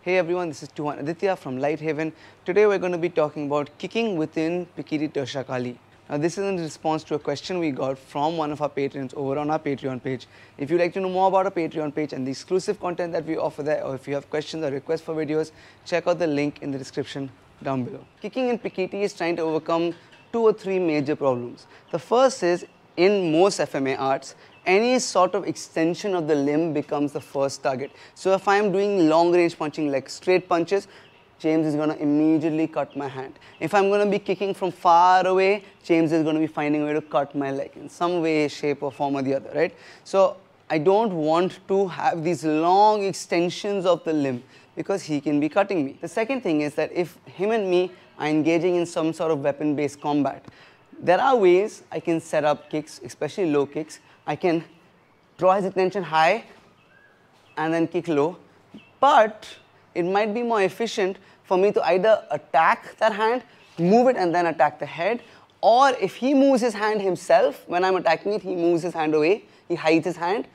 Hey everyone, this is Tuhan Aditya from LightHaven. Today we're going to be talking about kicking within Pekiti Tirsia Kali. Now this is in response to a question we got from one of our patrons over on our Patreon page. If you'd like to know more about our Patreon page and the exclusive content that we offer there, or if you have questions or requests for videos, check out the link in the description down below. Kicking in Pekiti is trying to overcome 2 or 3 major problems. The first is, in most FMA arts, any sort of extension of the limb becomes the first target. So if I am doing long range punching like straight punches, James is going to immediately cut my hand. If I'm going to be kicking from far away, James is going to be finding a way to cut my leg in some way, shape or form or the other, right? So I don't want to have these long extensions of the limb because he can be cutting me. The second thing is that if him and me are engaging in some sort of weapon-based combat, there are ways I can set up kicks, especially low kicks. I can draw his attention high and then kick low, but it might be more efficient for me to either attack that hand, move it and then attack the head, or if he moves his hand himself, when I'm attacking it, he moves his hand away, he hides his hand,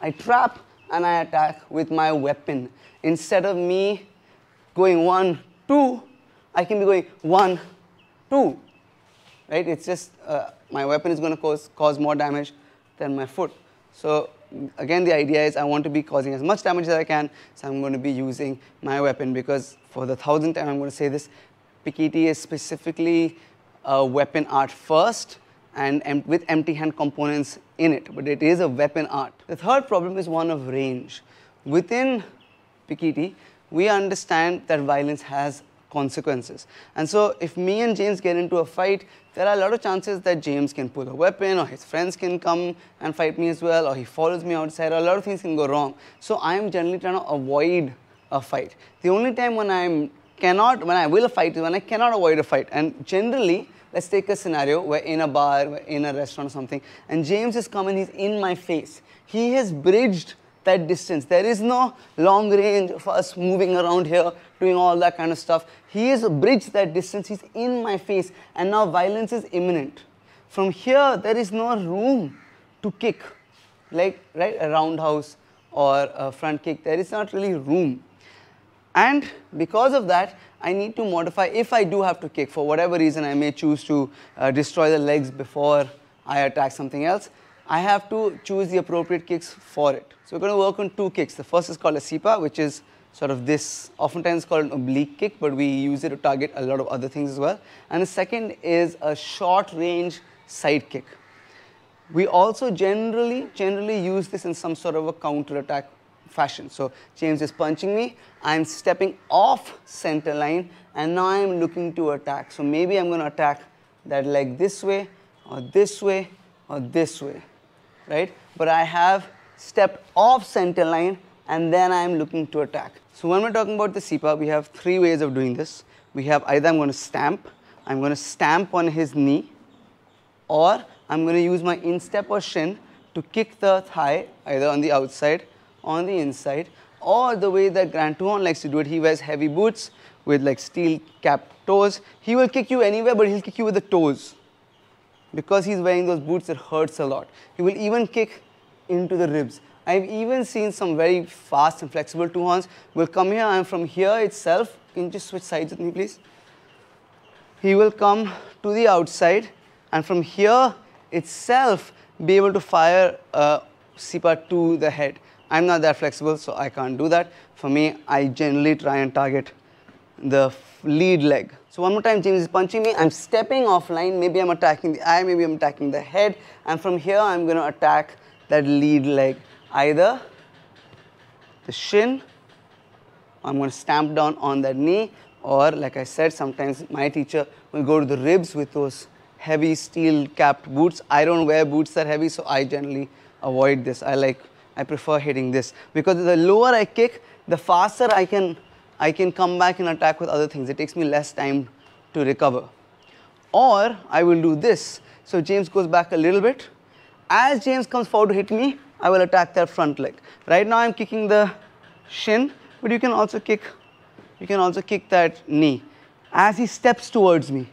I trap and I attack with my weapon. Instead of me going 1, 2, I can be going 1, 2, right? It's just my weapon is going to cause more damage than my foot. So again, the idea is I want to be causing as much damage as I can, so I'm going to be using my weapon, because for the 1000th time I'm going to say this, Pekiti is specifically a weapon art first and with empty hand components in it, but it is a weapon art. The third problem is one of range. Within Pekiti, we understand that violence has consequences. And so if me and James get into a fight, there are a lot of chances that James can pull a weapon, or his friends can come and fight me as well, or he follows me outside, or a lot of things can go wrong. So I am generally trying to avoid a fight. The only time when I will fight is when I cannot avoid a fight. And generally, let's take a scenario, we're in a bar, we're in a restaurant or something, and James has come and he's in my face. He has bridged that distance. There is no long range of us moving around here, doing all that kind of stuff. He has bridged that distance, he's in my face, and now violence is imminent. From here, there is no room to kick, like right, a roundhouse or a front kick, there is not really room. And because of that, I need to modify. If I do have to kick, for whatever reason I may choose to destroy the legs before I attack something else, I have to choose the appropriate kicks for it. So we're going to work on 2 kicks. The first is called a sipa, which is sort of this, oftentimes called an oblique kick, but we use it to target a lot of other things as well. And the second is a short range side kick. We also generally use this in some sort of a counter attack fashion. So James is punching me, I'm stepping off center line, and now I'm looking to attack. So maybe I'm going to attack that leg this way, or this way, or this way, right? But I have stepped off center line and then I am looking to attack. So when we're talking about the sipa, we have 3 ways of doing this. We have either I'm going to stamp on his knee, or I'm going to use my instep or shin to kick the thigh either on the outside or on the inside, or the way that Grand Tuhan likes to do it, he wears heavy boots with like steel capped toes. He will kick you anywhere, but he'll kick you with the toes. Because he's wearing those boots, it hurts a lot. He will even kick into the ribs. I've even seen some very fast and flexible Tuhans will come here, and from here itself, can you just switch sides with me please? He will come to the outside, and from here itself be able to fire a sipa to the head. I'm not that flexible, so I can't do that. For me, I generally try and target the lead leg. So one more time, James is punching me, I'm stepping offline, maybe I'm attacking the eye, maybe I'm attacking the head, and from here I'm going to attack that lead leg. Either the shin, I'm going to stamp down on that knee, or like I said, sometimes my teacher will go to the ribs with those heavy steel capped boots. I don't wear boots that heavy, so I generally avoid this. I prefer hitting this, because the lower I kick, the faster I can come back and attack with other things. It takes me less time to recover. Or I will do this. So James goes back a little bit. As James comes forward to hit me, I will attack that front leg. Right now I'm kicking the shin, but you can also kick that knee. As he steps towards me,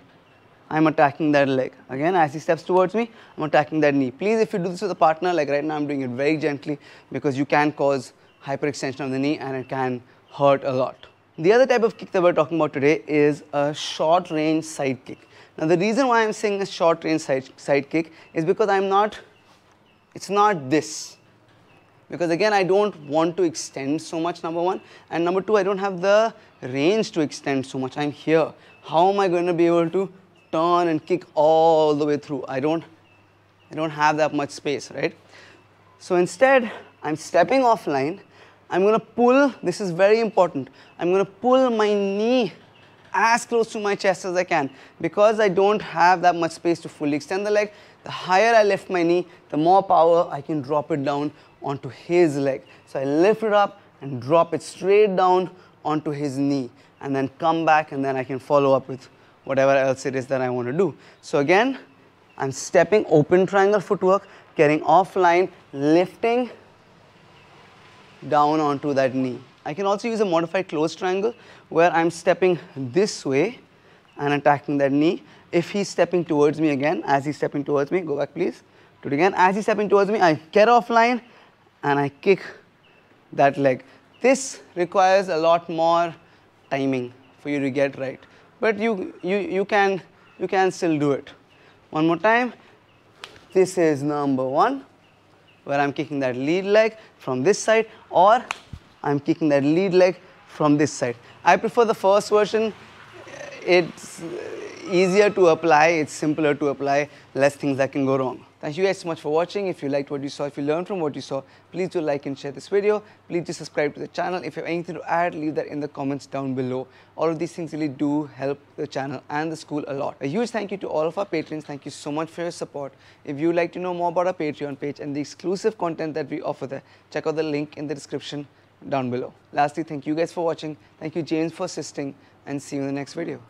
I'm attacking that leg. Again, as he steps towards me, I'm attacking that knee. Please, if you do this with a partner, like right now I'm doing it very gently, because you can cause hyperextension of the knee and it can hurt a lot. The other type of kick that we're talking about today is a short range side kick. Now the reason why I'm saying a short range side kick is because it's not this. Because again, I don't want to extend so much, number one, and number two, I don't have the range to extend so much. I'm here. How am I going to be able to turn and kick all the way through? I don't have that much space, right? So instead, I'm stepping offline. I'm going to pull, this is very important, I'm going to pull my knee as close to my chest as I can. Because I don't have that much space to fully extend the leg, the higher I lift my knee, the more power I can drop it down onto his leg. So I lift it up and drop it straight down onto his knee, and then come back, and then I can follow up with whatever else it is that I want to do. So again, I'm stepping, open triangle footwork, getting offline, lifting down onto that knee. I can also use a modified closed triangle where I'm stepping this way and attacking that knee. If he's stepping towards me again, as he's stepping towards me, go back please, do it again. As he's stepping towards me, I get offline and I kick that leg. This requires a lot more timing for you to get right, but you can still do it. One more time. This is number one, where I'm kicking that lead leg from this side, or I'm kicking that lead leg from this side. I prefer the first version. It's easier to apply, it's simpler to apply, less things that can go wrong. Thank you guys so much for watching. If you liked what you saw, if you learned from what you saw, please do like and share this video. Please do subscribe to the channel. If you have anything to add, leave that in the comments down below. All of these things really do help the channel and the school a lot. A huge thank you to all of our patrons. Thank you so much for your support. If you would like to know more about our Patreon page and the exclusive content that we offer there, check out the link in the description down below. Lastly, thank you guys for watching. Thank you James for assisting, and see you in the next video.